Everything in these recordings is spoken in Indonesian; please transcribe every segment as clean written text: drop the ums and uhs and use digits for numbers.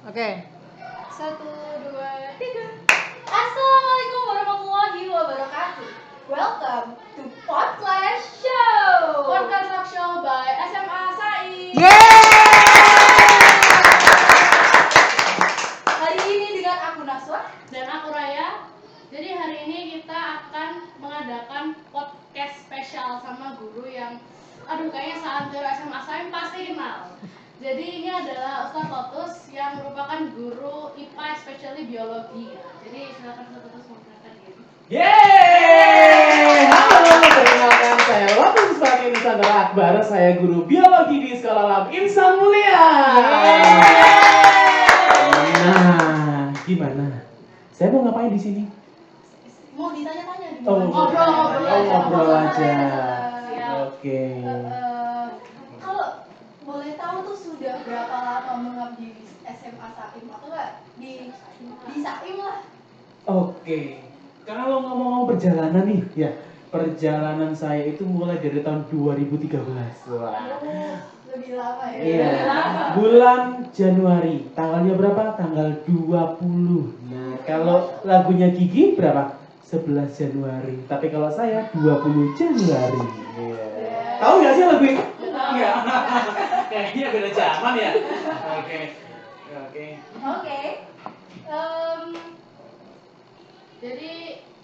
Oke. 1, 2, 3. Assalamualaikum warahmatullahi wabarakatuh. Welcome to Podcast Show. Podcast Talk Show by SMA Said. Hari ini dengan aku Naswa Dan aku Raya. Jadi hari ini kita akan mengadakan podcast spesial sama guru yang kayaknya seantero SMA Said pasti kenal. Jadi ini adalah Ustaz Totus yang merupakan guru IPA especially biologi. Jadi silakan Ustaz Totus memperkenalkan diri. Yeay! Halo, perkenalkan saya Lotus Fakih Nusantara Akbar. Saya guru biologi di Sekolah Lab Insan Mulia. Nah, gimana? Saya mau ngapain di sini? mau ditanya-tanya di Oh, ngobrol aja. Siap. Oke. Kalau boleh tahu tuh sudah berapa lama mengabdi di SMA Saim atau enggak di Saim lah? Oke. Kalau ngomong-ngomong perjalanan nih, ya. Perjalanan saya itu mulai dari tahun 2013. Wah. Lebih lama ya. Iya. Bulan Januari. Tanggalnya berapa? Tanggal 20. Nah, kalau lagunya Gigi berapa? 11 Januari. Tapi kalau saya 20 Januari. Iya. Tahu nggak sih lagu itu? Enggak. Kayaknya beda zaman ya. Oke. Oke. Oke. Jadi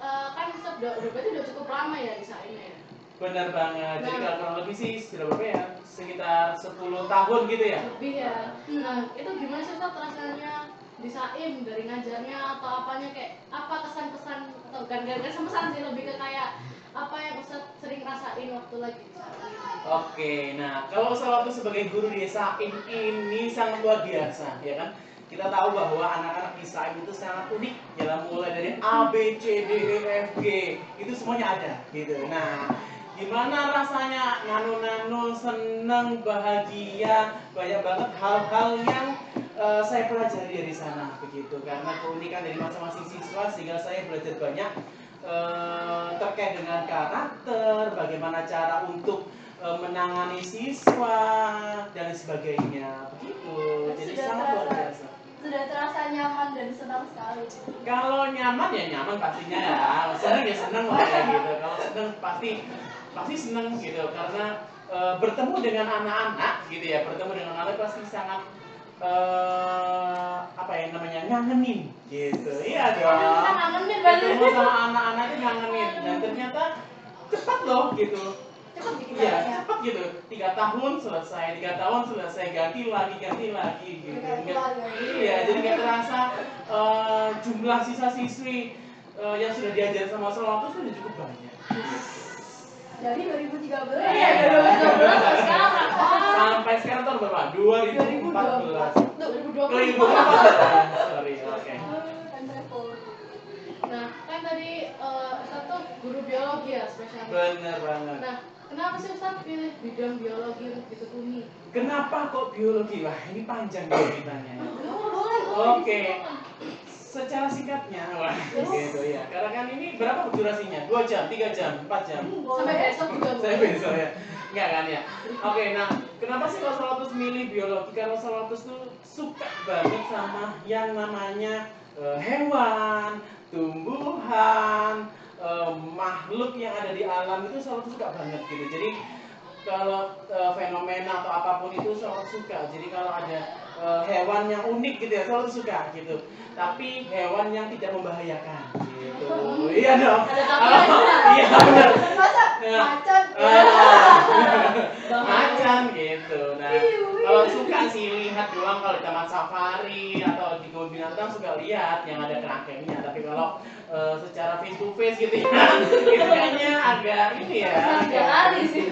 kan Ustaz berarti udah cukup lama ya di Saim ya. Benar banget. Jadi Nah. kalau kurang lebih sih sudah berapa ya? Sekitar 10 tahun gitu ya. Lebih ya. Nah, itu gimana sih Ustaz rasanya di Saim dari ngajarnya atau apanya, kayak apa kesan-kesan atau gan pesan sih, lebih ke kayak apa yang Ustaz sering rasain waktu lagi di Saim. Oke, nah kalau saya waktu sebagai guru di Saim ini sangat luar biasa, ya kan? Kita tahu bahwa anak-anak di Saim itu sangat unik, ya, mulai dari A, B, C, D, E, F, G, itu semuanya ada, gitu. Nah, gimana rasanya? Nano-nano, senang, bahagia, banyak banget hal-hal yang saya pelajari dari sana, begitu. Karena keunikan dari masing-masing siswa, sehingga saya belajar banyak terkait dengan karakter, bagaimana cara untuk menangani siswa dan sebagainya, begitu. Jadi sangat luar biasa. Sudah terasa nyaman dan senang sekali. Kalau nyaman ya nyaman pastinya ya, senang ya senang lah ya gitu. Kalau senang pasti senang gitu, karena bertemu dengan anak-anak gitu ya, bertemu dengan anak pasti sangat apa ya namanya, ngangenin gitu. Iya dong. Kita ngangenin banget. Ketemu sama anak-anak itu ngangenin, dan ternyata cepat loh gitu. Cepat bikin Iya, caranya. cepat gitu. 3 tahun selesai, 3 tahun selesai, ganti lagi gitu. Ganti lagi. Iya, jadi nggak terasa jumlah sisa siswi yang sudah diajar sama Selatus sudah cukup banyak. Dari 2013 Iya, ya. 2012 sampai sekarang. Sampai sekarang tahun berapa? 2014. 2020. 2014. Sorry, oke. Time travel. Nah, kan tadi Ustaz tuh guru biologi ya spesial. Bener banget. Nah, kenapa sih Ustaz pilih bidang biologi untuk ditekuni? Kenapa kok biologi? Wah, ini panjang nih ceritanya. Boleh. Oke. Secara singkatnya, wah, gitu ya. Karena kan ini berapa durasinya? 2 jam, 3 jam, 4 jam. Sampai besok juga Saya boleh. besok ya. Enggak kan ya? Oke, nah kenapa sih kalau Selatus milih biologi? Karena Selatus tuh suka banget sama yang namanya hewan, tumbuhan, makhluk yang ada di alam itu Selatus suka banget gitu. Jadi kalau fenomena atau apapun itu selalu suka. Jadi kalau ada hewan yang unik gitu ya, selalu suka gitu. Tapi hewan yang tidak membahayakan gitu. Iya dong. Ada tapi Iya benar. Masa Nah, macan? macan gitu. Nah, kalau suka sih lihat doang, kalau di taman safari atau di kebun binatang suka lihat yang ada kerangkengnya. Tapi kalau secara face to face gitu ya, itu kayaknya agak ini ya. Agak lari sih.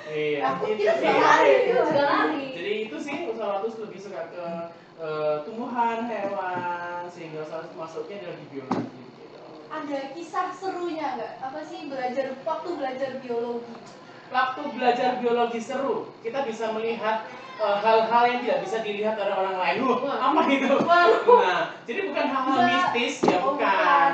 Iya, Aku gitu kira sih. suka lari. Itu juga lari. Jadi itu sih Selatus lebih suka ke tumbuhan, hewan, sehingga Selatus masuknya adalah di biologi gitu. Ada kisah serunya nggak? Apa sih waktu belajar biologi? Waktu belajar biologi seru, kita bisa melihat hal-hal yang tidak bisa dilihat oleh orang lain. Apa itu? Nah, jadi bukan hal-hal mistis ya, bukan.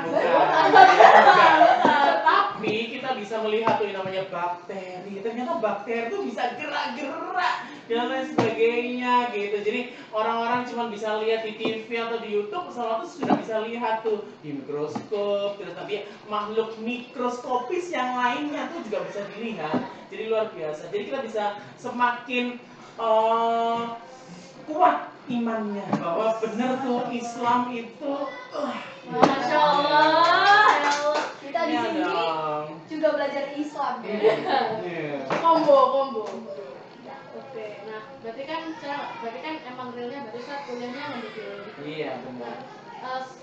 Tapi kita kita bisa melihat tuh yang namanya bakteri. Ternyata bakteri tuh bisa gerak-gerak dan lain sebagainya gitu. Jadi orang-orang cuma bisa lihat di TV atau di YouTube, Ustaz tuh sudah bisa lihat tuh di mikroskop. Terus nanti makhluk mikroskopis yang lainnya tuh juga bisa dilihat. Jadi luar biasa. Jadi kita bisa semakin kuat imannya bahwa benar tuh Islam itu Masya Allah. Kita di Iya sini dong. juga belajar Islam ya. Iya. Combo. Oke, nah berarti kan emang realnya berarti saat kuliahnya ngambil biologi. Iya benar.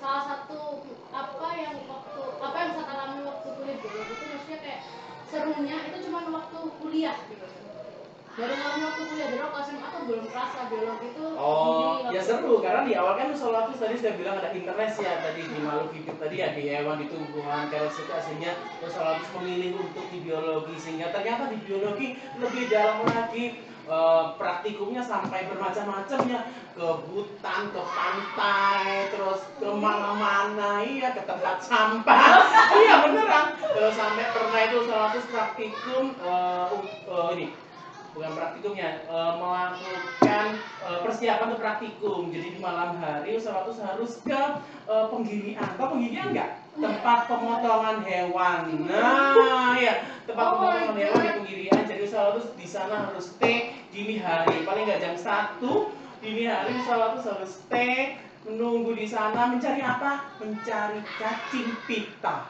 Salah satu apa yang bisa alami waktu kuliah biologi itu maksudnya kayak serunya itu cuma waktu kuliah gitu. Baru ngalamin waktu kuliah dari waktu SMA tuh belum kerasa biologi itu Oh, gini, ya waktu seru karena di awal kan Ustaz tadi sudah bilang ada interest ya tadi di makhluk hidup tadi ya di hewan, di tumbuhan, karena suka sehingga Ustaz memilih untuk di biologi sehingga ternyata di biologi lebih dalam lagi praktikumnya sampai bermacam-macam ya, ke hutan, ke pantai, terus ke mana-mana, iya ke tempat sampah, iya beneran. Terus sampai pernah itu Ustaz praktikum ini bukan praktikumnya, melakukan persiapan untuk praktikum. Jadi di malam hari Ustaz harus ke penggirian. Tahu penggirian nggak? Tempat pemotongan hewan. Nah, ya tempat pemotongan hewan di penggirian. Jadi Ustaz di sana harus stay dini hari. Paling nggak jam 1 dini hari Ustaz harus stay menunggu di sana mencari apa? Mencari cacing pita.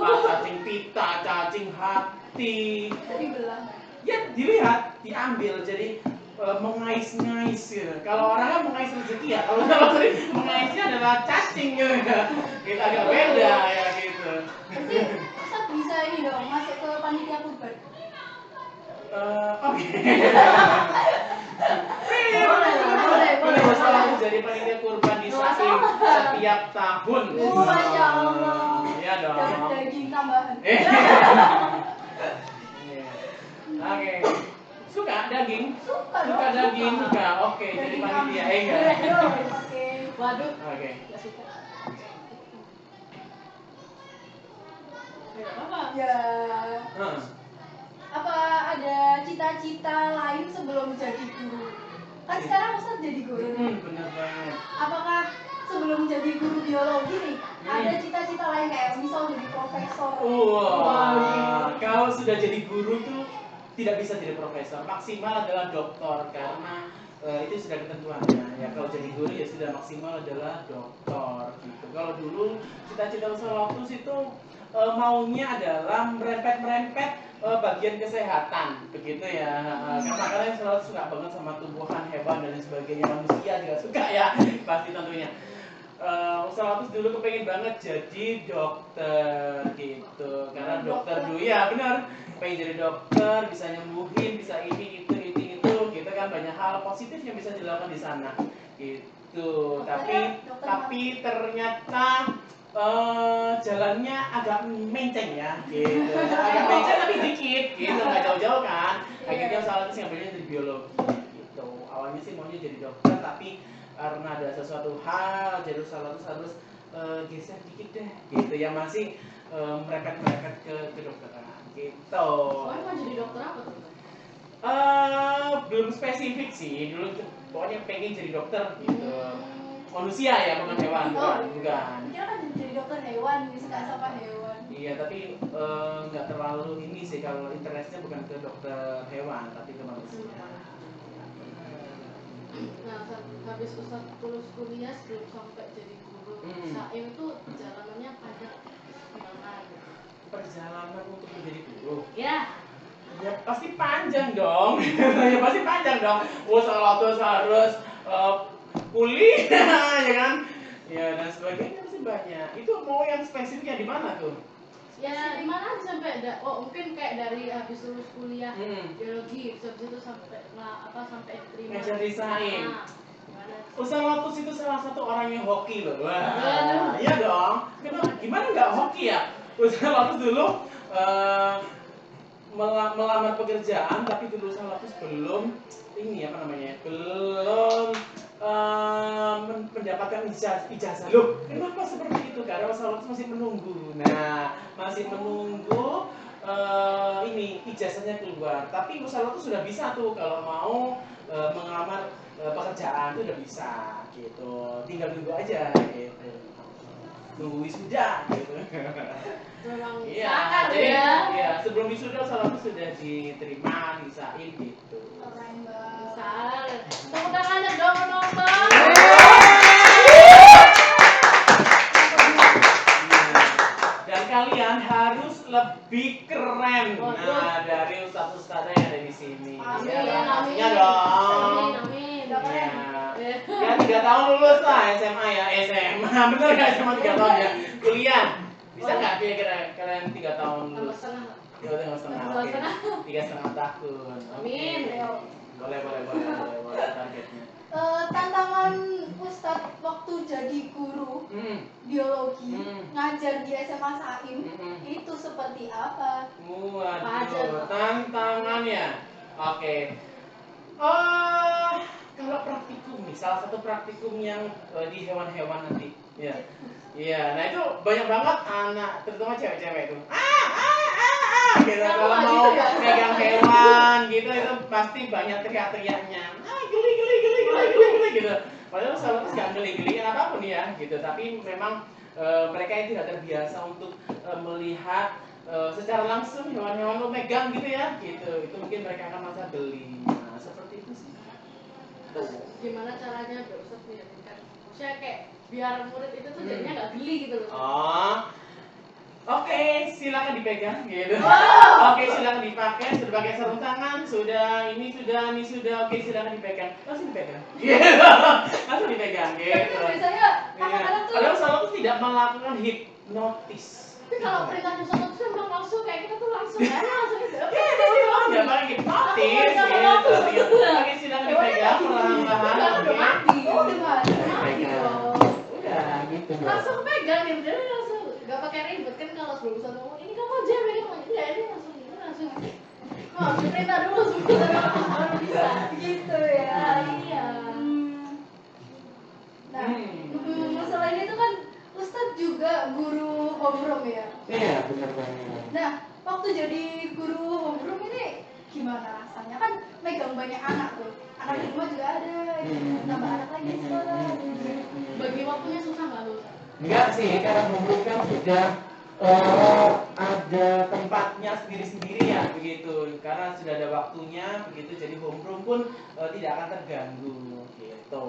Cacing pita, cacing hati. Tadi belah. Ya dilihat, diambil jadi mengais-ngais gitu. Kalau orang kan mengais rezeki ya, kalau tadi mengaisnya adalah cacing gitu. Kita agak beda ya gitu. Berarti Ustaz bisa ini dong masuk ke panitia kurban. Oke. Boleh. Selalu jadi panitia kurban di Saim setiap tahun. Masya Allah. Iya dong. Dapat daging tambahan. Oke. Suka daging? Suka Suka dong. daging, suka. Oke, jadi Daging panitia. kambing. Enggak. Oke. waduh, Oke. nggak suka. Nggak apa-apa. Ya. Heeh. Apa ada cita-cita lain sebelum jadi guru? Kan sekarang Ustaz jadi guru nih. Bener banget. Apakah sebelum jadi guru biologi nih ada cita-cita lain kayak misal jadi profesor? Wah, kalau sudah jadi guru tuh tidak bisa jadi profesor, maksimal adalah doktor karena itu sudah ketentuannya. Ya kalau jadi guru ya sudah maksimal adalah doktor gitu. Kalau dulu cita-cita Ustaz itu maunya adalah merempet-merempet bagian kesehatan begitu ya. Karena kalian selalu suka banget sama tumbuhan, hewan dan lain sebagainya, manusia juga suka ya pasti tentunya. Ustaz dulu kepengen banget jadi dokter gitu karena dokter dulu ya benar pengen jadi dokter, bisa nyembuhin, bisa ini itu gitu kan, banyak hal positif yang bisa dilakukan di sana gitu. Tapi ternyata jalannya agak menceng ya gitu, agak menceng tapi dikit gitu, nggak jauh-jauh kan. Akhirnya Ustaz ngambilnya dari biologi gitu. Awalnya sih maunya jadi dokter tapi karena ada sesuatu hal jadi Ustaz harus geser dikit deh gitu ya, masih merepet-merepet ke kedokteran gitu. Soalnya mau jadi dokter apa tuh? Belum spesifik sih, dulu pokoknya pengen jadi dokter gitu. Manusia ya, bukan hewan, bukan. Kira kan jadi dokter hewan, suka sama hewan. Iya, tapi nggak terlalu ini sih, kalau interestnya bukan ke dokter hewan, tapi ke manusia. Nah, habis Ustaz lulus kuliah sebelum sampai jadi guru Saim itu perjalanannya panjang gimana? Perjalanan untuk menjadi guru? Ya, Ya pasti panjang dong. Ya pasti panjang dong. Salah harus kuliah ya kan? Ya dan sebagainya pasti banyak. Itu mau yang spesifiknya di mana tuh? ya di mana aja sampai mungkin kayak dari habis lulus kuliah biologi, habis itu sampai sampai terima. Jadi Saim. Nah, gimana? Ustaz itu salah satu orang yang hoki loh. Wah, iya dong. Kenapa? Gimana nggak hoki ya? Ustaz dulu melamar pekerjaan, tapi dulu Ustaz belum ini apa namanya? Belum mendapatkan ijazah. Loh, kenapa seperti itu? Karena Ustaz masih menunggu. Nah, masih menunggu ini ijazahnya keluar. Tapi Ustaz tuh sudah bisa tuh kalau mau mengelamar pekerjaan itu udah bisa gitu. Tinggal tunggu aja gitu. Tunggu wisuda gitu. Memang Iya, sangat jadi ya. iya, sebelum wisuda Ustaz sudah diterima di SAIN gitu. Keren banget. Sangat. Tepuk tangannya dong penonton. Dan kalian harus lebih keren dari ustadz-ustadzah yang ada di sini. Amin, Ya, amin. pastinya dong. Amin, amin. Ya. Ya 3 tahun lulus lah SMA ya, SMA. Bener nggak SMA 3 tahun ya? Kuliah. Bisa nggak kira-kira kalian 3 tahun Tambah lulus? setengah. Ya udah nggak setengah. Tambah Oke. setengah. 3,5 tahun. Amin. Boleh targetnya. Tantangan Ustadz waktu jadi guru biologi ngajar di SMA Saim itu seperti apa? Waduh, tantangannya. Oke. Kalau praktikum nih, salah satu praktikum yang di hewan-hewan nanti, ya, iya. Nah itu banyak banget anak, terutama cewek-cewek itu, gitu. Kamu Kalau nggak mau gitu ya? megang hewan, gitu itu pasti banyak teriak-teriaknya, geli, gitu. Padahal sahabat nggak geli-geliin apapun ya, gitu. Tapi memang mereka yang tidak terbiasa untuk melihat secara langsung hewan-hewan lo megang gitu ya, gitu. Itu mungkin mereka akan merasa geli. Nah, seperti itu sih. Terus gimana caranya biar Ustadz meyakinkan? Maksudnya kayak biar murid itu tuh jadinya nggak geli gitu loh. Oh, oke, silakan dipegang, gitu. Oke, silakan dipakai, sudah pakai sarung tangan, ini sudah, oke, silakan dipegang, langsung dipegang, gitu. Langsung dipegang, Tapi gitu. kan biasanya anak-anak tuh Padahal salah tuh tidak melakukan hipnotis. Tapi kalau perintahnya Ustadz tuh memang langsung kayak kita tuh langsung ya langsung itu. Ya pakai hipnotis, gitu. Oke, silakan dipegang, perlahan-lahan. Udah mati. oh udah mati. Dipegang. Udah, gitu. Langsung pegang gitu, jadi langsung nggak pakai ribet kan kalau sebelum Ustadz ngomong ini kamu jam ini kamu enggak ini langsung perintah dulu sebelum baru bisa. Gitu ya. Iya. Nah, selain itu kan Ustadz juga guru homeroom ya. Iya, benar banget. Nah, waktu jadi guru homeroom ini gimana rasanya? Kan megang banyak anak tuh. Anak di rumah juga ada, tambah anak lagi di sekolah. Bagi waktunya susah nggak tuh? Enggak sih, karena homeroom kan sudah ada tempatnya sendiri-sendiri ya begitu. Karena sudah ada waktunya begitu, jadi homeroom pun tidak akan terganggu gitu.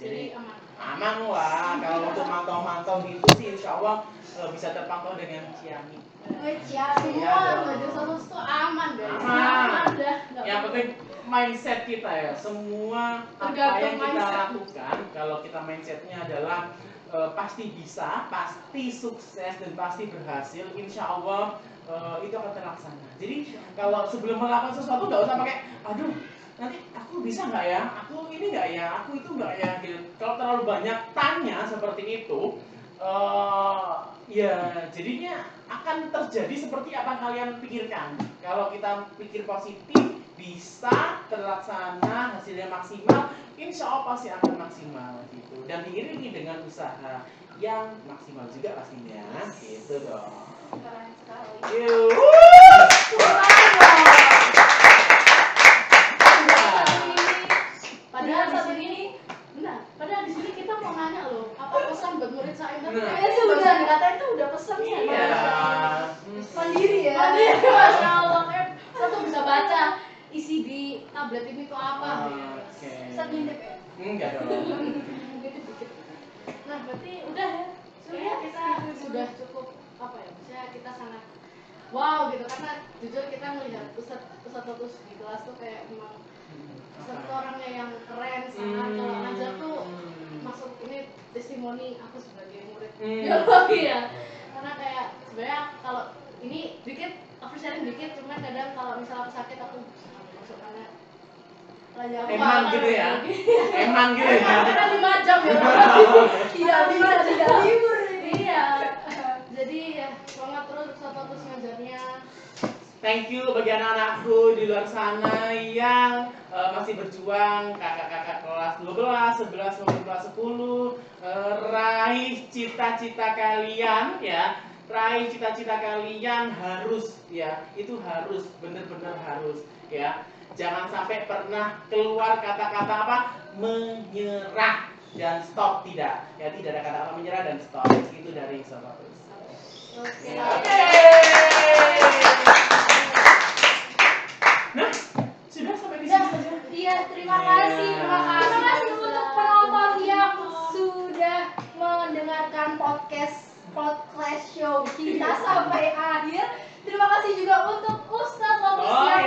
Jadi aman lah. Kalau untuk mantau-mantau gitu sih, insya Allah bisa terpantau dengan ciamik. Semua Nggak ada satu tuh aman deh. Aman. Dah. Yang penting mindset kita ya. Semua apa Tergantung yang kita mindset. lakukan, kalau kita mindsetnya adalah pasti bisa, pasti sukses dan pasti berhasil, insya Allah itu akan terlaksana. Jadi kalau sebelum melakukan sesuatu nggak usah pakai, aduh nanti aku bisa nggak ya, aku ini nggak ya, aku itu nggak ya, gitu. Kalau terlalu banyak tanya seperti itu, ya jadinya akan terjadi seperti apa kalian pikirkan. Kalau kita pikir positif, bisa terlaksana, hasilnya maksimal, insya Allah pasti akan maksimal gitu. Dan diiringi dengan usaha yang maksimal juga pastinya, gitu dong. Keren sekali. Padahal di sini kita mau nanya loh, apa pesan buat murid saya? Tapi Nah. kayaknya udah dikatain itu udah pesan ya. Iya. Mandiri ya. Mandiri, masya Allah. Satu bisa baca isi di tablet ini tuh apa? Oke. Ustadz ngintip ya? Enggak dong. Dikit-dikit. Nah, berarti udah ya. Sebenarnya kita sudah cukup apa ya? Maksudnya kita sangat wow gitu karena jujur kita melihat Ustadz di kelas tuh kayak memang satu orangnya yang keren sangat kalau ngajar tuh masuk ini testimoni aku sebagai murid biologi ya karena kayak sebenarnya kalau ini dikit aku sharing dikit cuman kadang kalau misalnya aku sakit aku masuk karena pelajaran Eman gitu ya. Eman gitu ya. karena 5 jam ya Tidak bisa tidak libur ini. iya jadi ya semangat terus ngajarnya Thank you bagi anak-anakku di luar sana yang masih berjuang, kakak-kakak kelas 12, 11, maupun kelas 10, raih cita-cita kalian ya. Raih cita-cita kalian harus ya, itu harus, bener-bener harus ya. Jangan sampai pernah keluar kata-kata apa? Menyerah dan stop, tidak. Ya, tidak ada kata-kata menyerah dan stop. Itu dari Sobatus. Oke. Nah, sudah sampai di sini saja. Iya, terima kasih untuk penonton yang sudah mendengarkan podcast show kita sampai akhir. Terima kasih juga untuk Ustadz Lotus yang